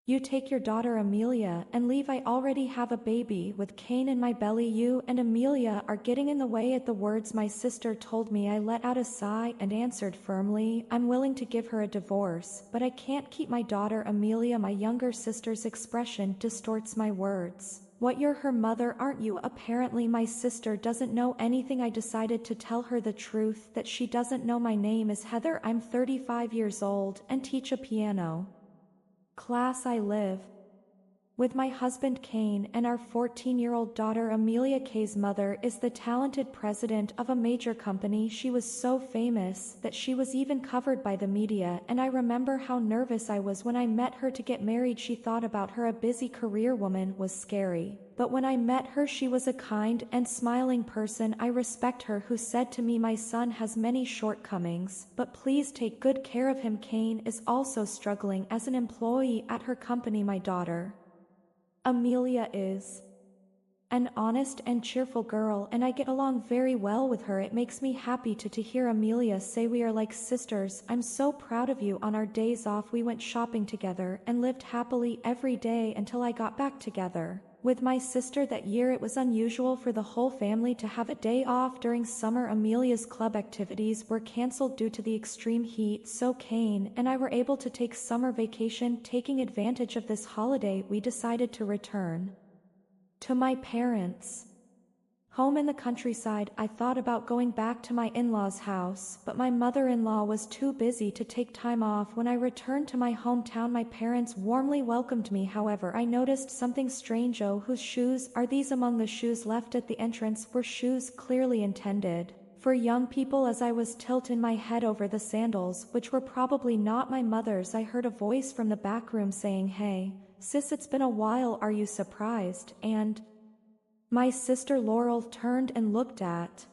You take your daughter Amelia and leave. I already have a baby with Cain in my belly. You and Amelia are getting in the way. At the words my sister told me, I let out a sigh and answered firmly, I'm willing to give her a divorce, but I can't keep my daughter Amelia. My younger sister's expression distorts my words. What, you're her mother, aren't you? Apparently my sister doesn't know anything. I decided to tell her the truth, that she doesn't know my name is Heather. I'm 35 years old and teach a piano class. I live with my husband Cain and our 14-year-old daughter Amelia. Kay's mother is the talented president of a major company. She was so famous that she was even covered by the media, and I remember how nervous I was when I met her to get married. She thought about her. A busy career woman was scary, but when I met her she was a kind and smiling person. I respect her, who said to me, my son has many shortcomings, but please take good care of him. Cain is also struggling as an employee at her company. My daughter Amelia is an honest and cheerful girl, and I get along very well with her. It makes me happy to hear Amelia say we are like sisters. I'm so proud of you. On our days off we went shopping together and lived happily every day until I got back together with my sister that year. It was unusual for the whole family to have a day off during summer. Amelia's club activities were cancelled due to the extreme heat, so Cain and I were able to take summer vacation. Taking advantage of this holiday, we decided to return to my parents' home in the countryside. I thought about going back to my in-laws' house, but my mother-in-law was too busy to take time off. When I returned to my hometown, my parents warmly welcomed me. However, I noticed something strange. Oh, whose shoes are these? Among the shoes left at the entrance were shoes clearly intended for young people. As I was tilting my head over the sandals, which were probably not my mother's, I heard a voice from the back room saying, hey, sis, it's been a while, are you surprised? And my sister Laurel turned and looked at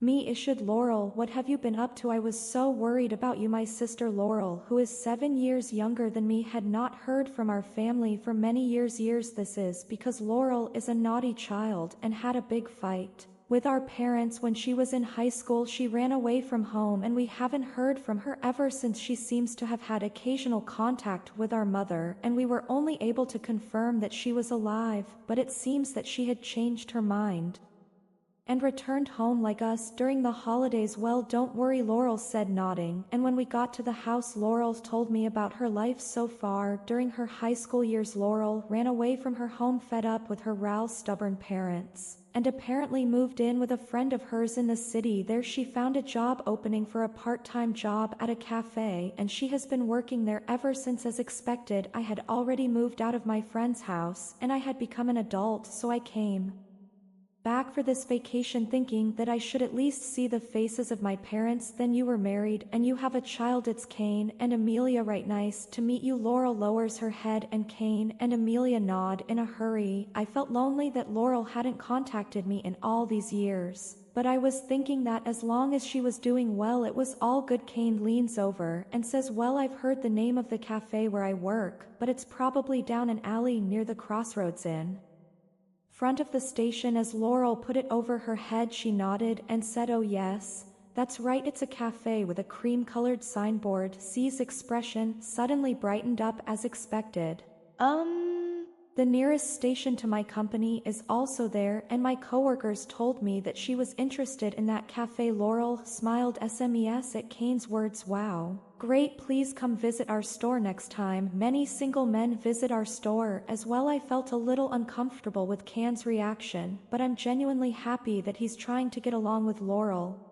me. Issued, Laurel, what have you been up to? I was so worried about you. My sister Laurel, who is 7 years younger than me, had not heard from our family for many years. This is because Laurel is a naughty child and had a big fight with our parents when she was in high school. She ran away from home and we haven't heard from her ever since. She seems to have had occasional contact with our mother, and we were only able to confirm that she was alive, but it seems that she had changed her mind and returned home like us during the holidays. Well, don't worry, Laurel said, nodding, and when we got to the house, Laurel told me about her life so far during her high school years. Laurel ran away from her home, fed up with her Ralph's stubborn parents, and apparently moved in with a friend of hers in the city. There she found a job opening for a part-time job at a cafe, and she has been working there ever since. As expected, I had already moved out of my friend's house and I had become an adult, so I came back for this vacation thinking that I should at least see the faces of my parents. Then you were married and you have a child. It's Cain and Amelia, right? Nice to meet you. Laurel lowers her head and Cain and Amelia nod in a hurry. I felt lonely that Laurel hadn't contacted me in all these years, but I was thinking that as long as she was doing well, it was all good. Cain leans over and says, well, I've heard the name of the cafe where I work, but it's probably down an alley near the crossroads in front of the station. As Laurel put it over her head, she nodded and said, oh yes, that's right, it's a cafe with a cream-colored signboard. C's expression suddenly brightened up. As expected, the nearest station to my company is also there, and my coworkers told me that she was interested in that cafe. Laurel smiled SMES at Cain's words. Wow, great, please come visit our store next time. Many single men visit our store as well. I felt a little uncomfortable with Cain's reaction, but I'm genuinely happy that he's trying to get along with Laurel.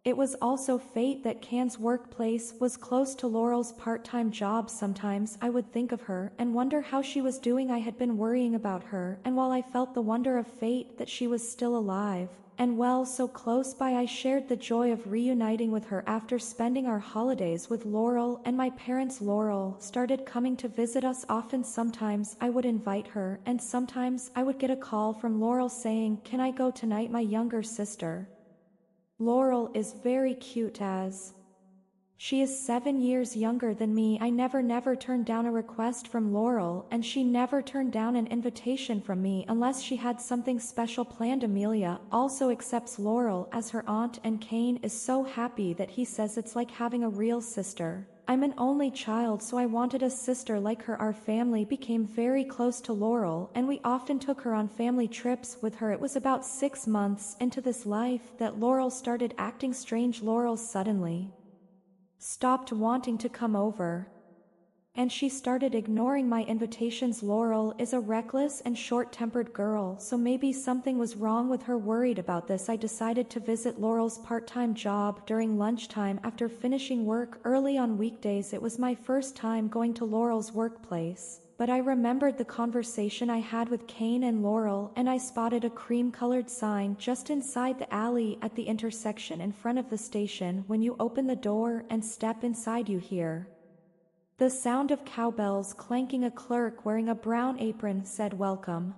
It was also fate that Cain's workplace was close to Laurel's part-time job. Sometimes I would think of her and wonder how she was doing. I had been worrying about her, and while I felt the wonder of fate that she was still alive and well, so close by, I shared the joy of reuniting with her after spending our holidays with Laurel and my parents. Laurel started coming to visit us often. Sometimes I would invite her, and sometimes I would get a call from Laurel saying, can I go tonight? My younger sister Laurel is very cute as she is 7 years younger than me. I never turned down a request from Laurel, and she never turned down an invitation from me unless she had something special planned. Amelia also accepts Laurel as her aunt, and Cain is so happy that he says it's like having a real sister. I'm an only child, so I wanted a sister like her. Our family became very close to Laurel, and we often took her on family trips with her. It was about 6 months into this life that Laurel started acting strange. Laurel suddenly stopped wanting to come over, and she started ignoring my invitations. Laurel is a reckless and short-tempered girl, so maybe something was wrong with her. Worried about this, I decided to visit Laurel's part-time job during lunchtime after finishing work early on weekdays. It was my first time going to Laurel's workplace, but I remembered the conversation I had with Kane and Laurel, and I spotted a cream-colored sign just inside the alley at the intersection in front of the station. When you open the door and step inside, you hear the sound of cowbells clanking. A clerk wearing a brown apron said, "Welcome."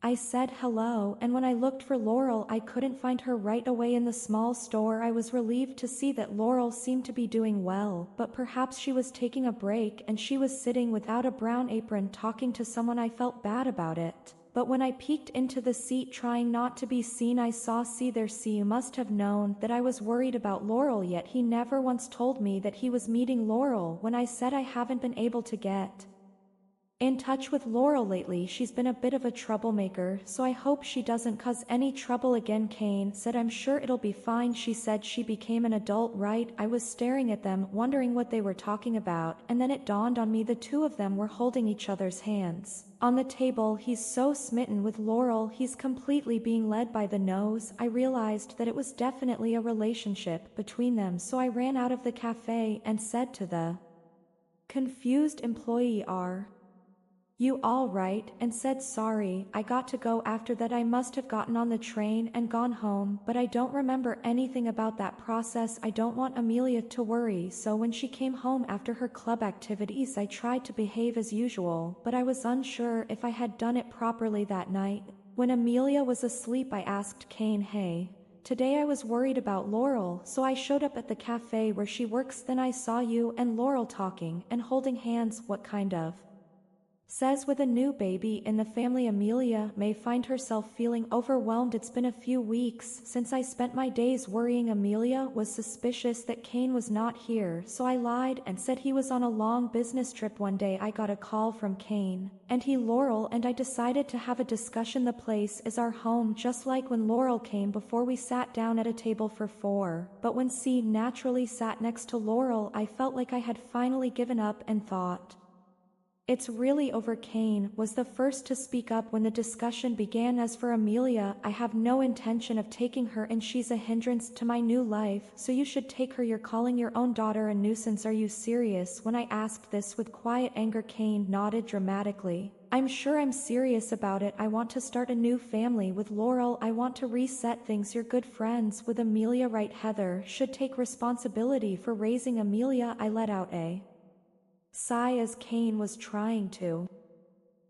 I said hello, and when I looked for Laurel, I couldn't find her right away in the small store. I was relieved to see that Laurel seemed to be doing well, but perhaps she was taking a break and she was sitting without a brown apron talking to someone. I felt bad about it. But when I peeked into the seat trying not to be seen, I saw C there. C must have known that I was worried about Laurel, yet he never once told me that he was meeting Laurel. When I said I haven't been able to get in touch with Laurel lately, she's been a bit of a troublemaker, so I hope she doesn't cause any trouble again. Kane said, "I'm sure it'll be fine." She said she became an adult, right? I was staring at them, wondering what they were talking about, and then it dawned on me the two of them were holding each other's hands on the table. He's so smitten with Laurel, he's completely being led by the nose. I realized that it was definitely a relationship between them, so I ran out of the cafe and said to the confused employee, "Are you all right?" and said, "Sorry, I got to go." After that, I must have gotten on the train and gone home, but I don't remember anything about that process. I don't want Amelia to worry, so when she came home after her club activities, I tried to behave as usual, but I was unsure if I had done it properly that night. When Amelia was asleep, I asked Kane, "Hey, today I was worried about Laurel, so I showed up at the cafe where she works. Then I saw you and Laurel talking and holding hands. What kind of says with a new baby in the family, Amelia may find herself feeling overwhelmed. It's been a few weeks since I spent my days worrying." Amelia was suspicious that Kane was not here, so I lied and said he was on a long business trip. One day I got a call from Kane, and Laurel and I decided to have a discussion. The place is our home, just like when Laurel came before. We sat down at a table for four, but when C naturally sat next to Laurel, I felt like I had finally given up and thought, "It's really over." Kane was the first to speak up when the discussion began. "As for Amelia, I have no intention of taking her, and she's a hindrance to my new life, so you should take her. You're calling your own daughter a nuisance. Are you serious?" When I asked this with quiet anger, Kane nodded dramatically. "I'm sure I'm serious about it. I want to start a new family with Laurel. I want to reset things. You're good friends with Amelia, right? Heather should take responsibility for raising Amelia." I let out a sigh as Kane was trying to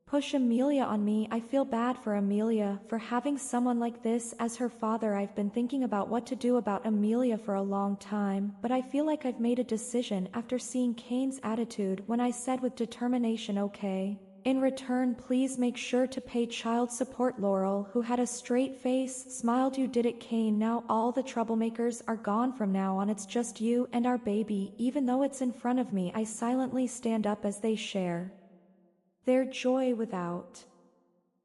push Amelia on me. I feel bad for Amelia for having someone like this as her father. I've been thinking about what to do about Amelia for a long time, but I feel like I've made a decision after seeing Kane's attitude when I said with determination, "Okay. In return, please make sure to pay child support." Laurel, who had a straight face, smiled. "You did it, Kane. Now all the troublemakers are gone. From now on, it's just you and our baby." Even though it's in front of me, I silently stand up as they share their joy without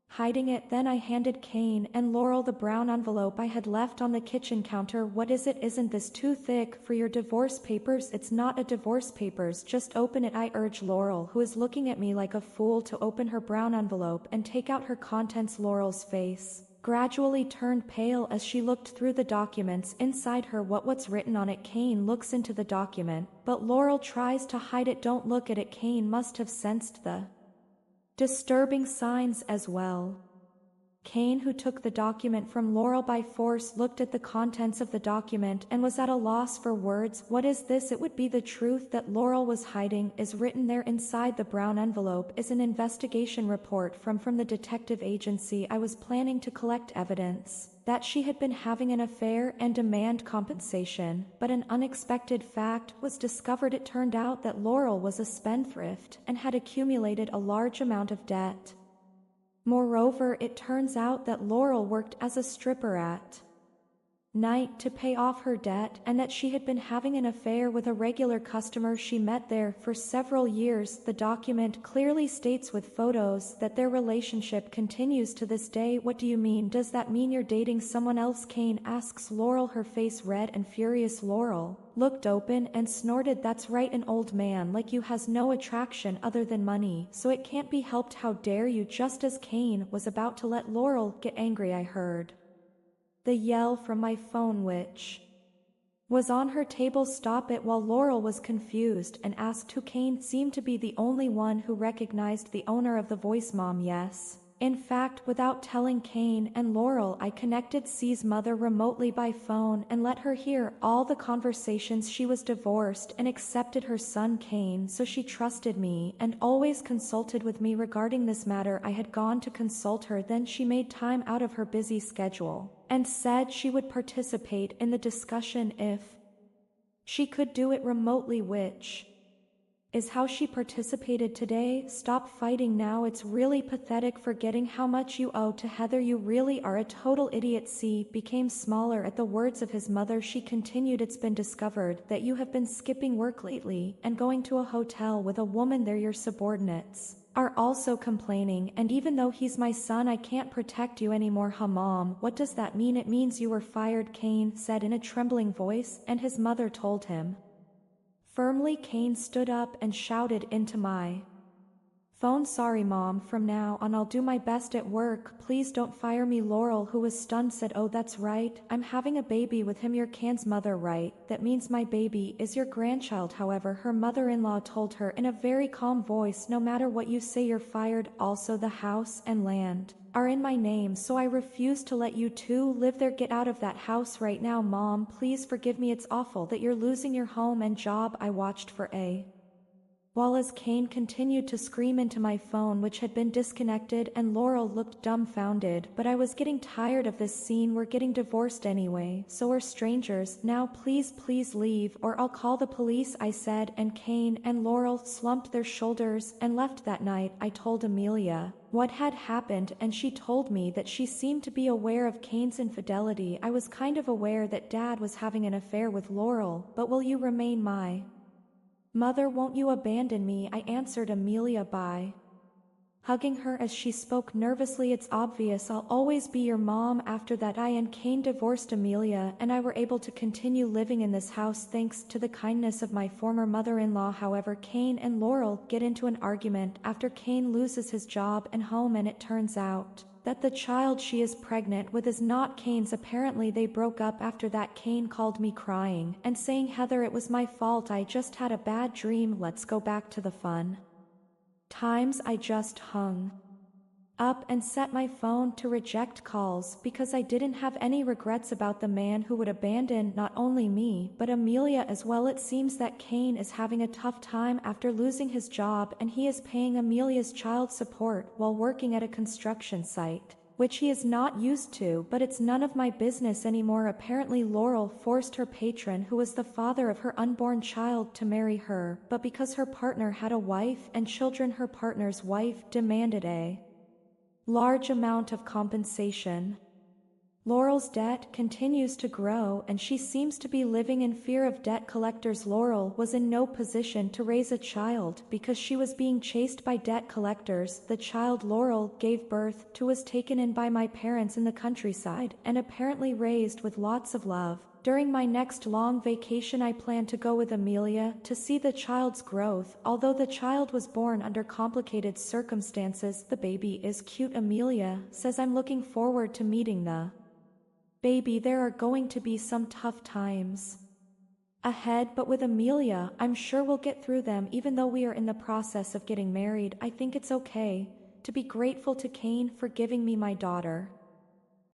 hiding it. Then I handed Kane and Laurel the brown envelope I had left on the kitchen counter. "What is it? Isn't this too thick for your divorce papers?" "It's not a divorce papers, just open it," I urged Laurel, who is looking at me like a fool, to open her brown envelope and take out her contents. Laurel's face gradually turned pale as she looked through the documents inside her. What's written on it?" Kane looks into the document, but Laurel tries to hide it. "Don't look at it." Kane must have sensed the disturbing signs as well. Kane, who took the document from Laurel by force, looked at the contents of the document and was at a loss for words. "What is this?" It would be the truth that Laurel was hiding is written there. Inside the brown envelope is an investigation report from the detective agency. I was planning to collect evidence that she had been having an affair and demand compensation, but an unexpected fact was discovered. It turned out that Laurel was a spendthrift and had accumulated a large amount of debt. Moreover, it turns out that Laurel worked as a stripper at night to pay off her debt and that she had been having an affair with a regular customer she met there for several years. The document clearly states with photos that their relationship continues to this day. What do you mean? Does that mean you're dating someone else? Kane asks Laurel, her face red and furious. Laurel looked open and snorted. That's right, an old man like you has no attraction other than money, so it can't be helped. How dare you? Just as Kane was about to let Laurel get angry, I heard the yell from my phone, which was on her table. Stop it. While Laurel was confused and asked who. Kane seemed to be the only one who recognized the owner of the voice. Mom, yes. In fact, without telling Kane and Laurel, I connected C's mother remotely by phone and let her hear all the conversations. She was divorced and accepted her son Kane, so she trusted me and always consulted with me regarding this matter. I had gone to consult her, then she made time out of her busy schedule and said she would participate in the discussion if she could do it remotely, which is how she participated today. Stop fighting now. It's really pathetic, forgetting how much you owe to Heather. You really are a total idiot. C became smaller at the words of his mother. She continued, it's been discovered that you have been skipping work lately and going to a hotel with a woman there. Your subordinates are also complaining, and even though he's my son, I can't protect you anymore. Huh, Mom? What does that mean? It means you were fired, Kane said in a trembling voice, and his mother told him firmly. Kane stood up and shouted into my phone, sorry Mom, from now on I'll do my best at work. Please don't fire me. Laurel, who was stunned, said, oh, that's right, I'm having a baby with him. You're Kane's mother, right? That means my baby is your grandchild. However, her mother-in-law told her in a very calm voice, no matter what you say, you're fired. Also, the house and land are in my name, so I refuse to let you two live there. Get out of that house right now. Mom, please forgive me. It's awful that you're losing your home and job. I watched for a while as Kane continued to scream into my phone, which had been disconnected, and Laurel looked dumbfounded. But I was getting tired of this scene. We're getting divorced anyway, so we're strangers now. Please leave or I'll call the police, I said, and Kane and Laurel slumped their shoulders and left. That night I told Amelia what had happened, and she told me that she seemed to be aware of Kane's infidelity. I was kind of aware that Dad was having an affair with Laurel, but will you remain my mother? Won't you abandon me? I answered Amelia by hugging her as she spoke nervously. It's obvious I'll always be your mom. After that, I and Kane divorced. Amelia and I were able to continue living in this house thanks to the kindness of my former mother-in-law. However, Kane and Laurel get into an argument after Kane loses his job and home, and it turns out that the child she is pregnant with is not Kane's. Apparently they broke up. After that, Kane called me crying and saying, Heather, it was my fault. I just had a bad dream. Let's go back to the fun times. I just hung up and set my phone to reject calls because I didn't have any regrets about the man who would abandon not only me but Amelia as well. It seems that Kane is having a tough time after losing his job, and he is paying Amelia's child support while working at a construction site, which he is not used to, but it's none of my business anymore. Apparently Laurel forced her patron, who was the father of her unborn child, to marry her, but because her partner had a wife and children, her partner's wife demanded a large amount of compensation. Laurel's debt continues to grow, and she seems to be living in fear of debt collectors. Laurel was in no position to raise a child because she was being chased by debt collectors. The child Laurel gave birth to was taken in by my parents in the countryside and apparently raised with lots of love. During my next long vacation, I plan to go with Amelia to see the child's growth. Although the child was born under complicated circumstances, the baby is cute. Amelia says, I'm looking forward to meeting the baby. There are going to be some tough times ahead, but with Amelia, I'm sure we'll get through them. Even though we are in the process of getting married, I think it's okay to be grateful to Kane for giving me my daughter.